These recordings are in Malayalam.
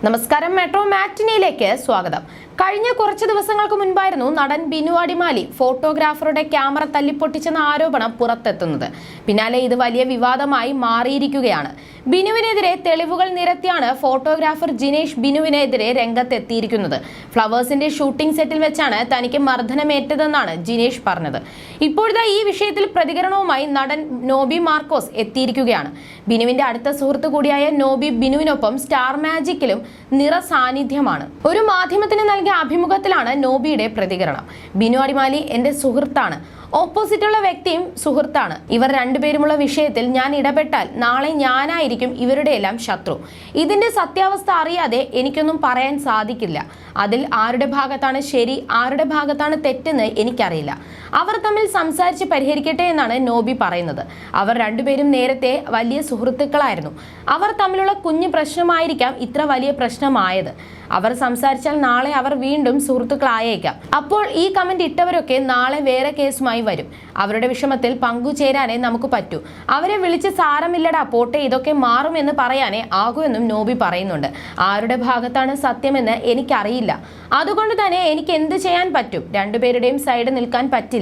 നമസ്കാരം, മെട്രോ മാറ്റിനിയിലേക്ക് സ്വാഗതം. കഴിഞ്ഞ കുറച്ച് ദിവസങ്ങൾക്ക് മുൻപായിരുന്നു നടൻ ബിനു അടിമാലി ഫോട്ടോഗ്രാഫറുടെ ക്യാമറ തല്ലിപ്പൊട്ടിച്ചെന്ന ആരോപണം പുറത്തെത്തുന്നത്. പിന്നാലെ ഇത് വലിയ വിവാദമായി മാറിയിരിക്കുകയാണ്. ബിനുവിനെതിരെ തെളിവുകൾ നിരത്തിയാണ് ഫോട്ടോഗ്രാഫർ ജിനേഷ് ബിനുവിനെതിരെ രംഗത്തെത്തിയിരിക്കുന്നത്. ഫ്ലവേഴ്സിന്റെ ഷൂട്ടിംഗ് സെറ്റിൽ വെച്ചാണ് തനിക്ക് മർദ്ദനമേറ്റതെന്നാണ് ജിനേഷ് പറഞ്ഞത്. ഇപ്പോഴത്തെ ഈ വിഷയത്തിൽ പ്രതികരണവുമായി നടൻ നോബി മാർക്കോസ് എത്തിയിരിക്കുകയാണ്. ബിനുവിന്റെ അടുത്ത സുഹൃത്തു കൂടിയായ നോബി ബിനുവിനൊപ്പം സ്റ്റാർ മാജിക്കിലും നിറസാന്നിധ്യമാണ്. ഒരു മാധ്യമത്തിന് നൽകിയ അഭിമുഖത്തിലാണ് നോബിയുടെ പ്രതികരണം. ബിനു അടിമാലി എന്റെ സുഹൃത്താണ്, ഓപ്പോസിറ്റുള്ള വ്യക്തിയും സുഹൃത്താണ്. ഇവർ രണ്ടുപേരുമുള്ള വിഷയത്തിൽ ഞാൻ ഇടപെട്ടാൽ നാളെ ഞാനായിരിക്കും ഇവരുടെ എല്ലാം ശത്രു. ഇതിന്റെ സത്യാവസ്ഥ അറിയാതെ എനിക്കൊന്നും പറയാൻ സാധിക്കില്ല. അതിൽ ആരുടെ ഭാഗത്താണ് ശരി, ആരുടെ ഭാഗത്താണ് തെറ്റെന്ന് എനിക്കറിയില്ല. അവർ തമ്മിൽ സംസാരിച്ച് പരിഹരിക്കട്ടെ എന്നാണ് നോബി പറയുന്നത്. അവർ രണ്ടുപേരും നേരത്തെ വലിയ സുഹൃത്തുക്കളായിരുന്നു. അവർ തമ്മിലുള്ള കുഞ്ഞു പ്രശ്നമായിരിക്കാം ഇത്ര വലിയ പ്രശ്നമായത്. അവർ സംസാരിച്ചാൽ നാളെ അവർ വീണ്ടും സുഹൃത്തുക്കളായേക്കാം. അപ്പോൾ ഈ കമന്റ് ഇട്ടവരൊക്കെ നാളെ വേറെ കേസുമായി വരും. അവരുടെ വിഷമത്തിൽ പങ്കുചേരാനേ നമുക്ക് പറ്റൂ. അവരെ വിളിച്ച് സാരമില്ലടാ പോട്ടെ, ഇതൊക്കെ മാറുമെന്ന് പറയാനേ ആകുമെന്നും നോബി പറയുന്നുണ്ട്. ആരുടെ ഭാഗത്താണ് സത്യമെന്ന് എനിക്കറിയില്ല. അതുകൊണ്ട് തന്നെ എനിക്ക് എന്ത് ചെയ്യാൻ പറ്റും? രണ്ടുപേരുടെയും സൈഡ് നിൽക്കാൻ പറ്റില്ല.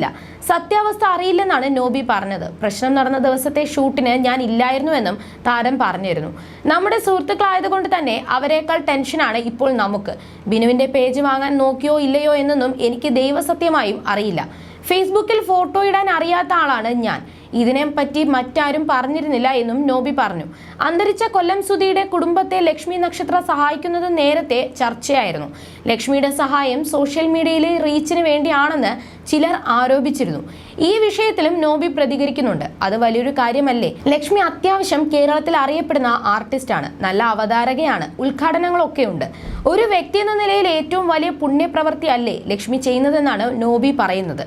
സത്യാവസ്ഥ അറിയില്ലെന്നാണ് നോബി പറഞ്ഞത്. പ്രശ്നം നടന്ന ദിവസത്തെ ഷൂട്ടിന് ഞാൻ ഇല്ലായിരുന്നുവെന്നും താരം പറഞ്ഞിരുന്നു. നമ്മുടെ സുഹൃത്തുക്കളായതുകൊണ്ട് തന്നെ അവരെക്കാൾ ടെൻഷനാണ് ഇപ്പോൾ നമുക്ക്. ബിനുവിന്റെ പേജ് വാങ്ങാൻ നോക്കിയോ ഇല്ലയോ എന്നൊന്നും എനിക്ക് ദൈവസത്യമായും അറിയില്ല. ഫേസ്ബുക്കിൽ ഫോട്ടോ ഇടാൻ അറിയാത്ത ആളാണ് ഞാൻ. ഇതിനെപ്പറ്റി മറ്റാരും പറഞ്ഞിരുന്നില്ല എന്നും നോബി പറഞ്ഞു. അന്തരിച്ച കൊല്ലം സുധിയുടെ കുടുംബത്തെ ലക്ഷ്മി നക്ഷത്ര സഹായിക്കുന്നത് നേരത്തെ ചർച്ചയായിരുന്നു. ലക്ഷ്മിയുടെ സഹായം സോഷ്യൽ മീഡിയയിലെ റീച്ചിന് വേണ്ടിയാണെന്ന് ചിലർ ആരോപിച്ചിരുന്നു. ഈ വിഷയത്തിലും നോബി പ്രതികരിക്കുന്നുണ്ട്. അത് വലിയൊരു കാര്യമല്ലേ? ലക്ഷ്മി അത്യാവശ്യം കേരളത്തിൽ അറിയപ്പെടുന്ന ആർട്ടിസ്റ്റാണ്, നല്ല അവതാരകയാണ്, ഉദ്ഘാടനങ്ങളൊക്കെ ഉണ്ട്. ഒരു വ്യക്തി എന്ന നിലയിൽ ഏറ്റവും വലിയ പുണ്യപ്രവൃത്തി അല്ലേ ലക്ഷ്മി ചെയ്യുന്നതെന്നാണ് നോബി പറയുന്നത്.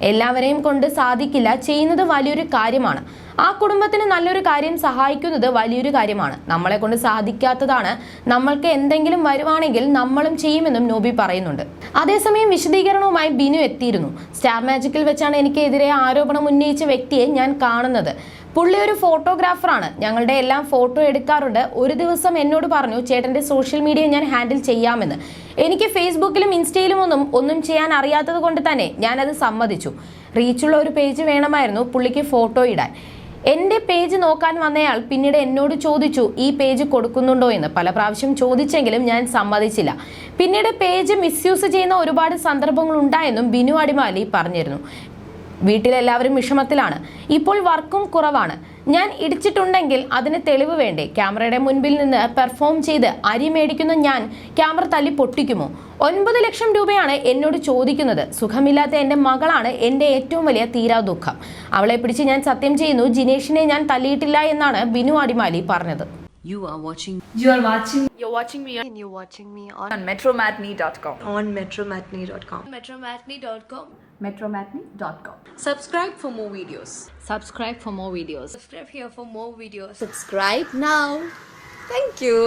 എല്ലാവരെയും കൊണ്ട് സാധിക്കില്ല, ചെയ്യുന്നത് വലിയൊരു കാര്യമാണ്. ആ കുടുംബത്തിന് നല്ലൊരു കാര്യം സഹായിക്കുന്നത് വലിയൊരു കാര്യമാണ്. നമ്മളെ കൊണ്ട് സാധിക്കാത്തതാണ്. നമ്മൾക്ക് എന്തെങ്കിലും വരുവാണെങ്കിൽ നമ്മളും ചെയ്യുമെന്നും നോബി പറയുന്നുണ്ട്. അതേസമയം വിശദീകരണവുമായി ബിനു എത്തിയിരുന്നു. സ്റ്റാർ മാജിക്കിൽ വെച്ചാണ് എനിക്കെതിരെ ആരോപണം ഉന്നയിച്ച വ്യക്തിയെ ഞാൻ കാണുന്നത്. പുള്ളി ഒരു ഫോട്ടോഗ്രാഫറാണ്, ഞങ്ങളുടെ എല്ലാം ഫോട്ടോ എടുക്കാറുണ്ട്. ഒരു ദിവസം എന്നോട് പറഞ്ഞു, ചേട്ടൻ്റെ സോഷ്യൽ മീഡിയ ഞാൻ ഹാൻഡിൽ ചെയ്യാമെന്ന്. എനിക്ക് ഫേസ്ബുക്കിലും ഇൻസ്റ്റയിലും ഒന്നും ചെയ്യാൻ അറിയാത്തത് കൊണ്ട് തന്നെ ഞാനത് സമ്മതിച്ചു. റീച്ചുള്ള ഒരു പേജ് വേണമായിരുന്നു പുള്ളിക്ക് ഫോട്ടോ ഇടാൻ. എൻ്റെ പേജ് നോക്കാൻ വന്നയാൾ പിന്നീട് എന്നോട് ചോദിച്ചു ഈ പേജ് കൊടുക്കുന്നുണ്ടോ എന്ന്. പല പ്രാവശ്യം ചോദിച്ചെങ്കിലും ഞാൻ സമ്മതിച്ചില്ല. പിന്നീട് പേജ് മിസ്യൂസ് ചെയ്യുന്ന ഒരുപാട് സന്ദർഭങ്ങൾ ഉണ്ടായെന്നും ബിനു അടിമാലി പറഞ്ഞിരുന്നു. വീട്ടിലെല്ലാവരും വിഷമത്തിലാണ്. ഇപ്പോൾ വർക്കും കുറവാണ്. ഞാൻ ഇടിച്ചിട്ടുണ്ടെങ്കിൽ അതിന് തെളിവ് വേണ്ടേ? ക്യാമറയുടെ മുൻപിൽ നിന്ന് പെർഫോം ചെയ്ത് അരി മേടിക്കുന്ന ഞാൻ ക്യാമറ തല്ലി പൊട്ടിക്കുമോ? 9 ലക്ഷം രൂപയാണ് എന്നോട് ചോദിക്കുന്നത്. സുഖമില്ലാത്ത എൻ്റെ മകളാണ് എൻ്റെ ഏറ്റവും വലിയ തീരാ ദുഃഖം. അവളെ പിടിച്ച് ഞാൻ സത്യം ചെയ്യുന്നു, ജിനേഷിനെ ഞാൻ തല്ലിയിട്ടില്ല എന്നാണ് ബിനു അടിമാലി പറഞ്ഞത്. You're watching me on metromatney.com. on metromatney.com. metromatney.com. Subscribe for more videos. Subscribe for more videos. Subscribe here for more videos. Subscribe now. Thank you.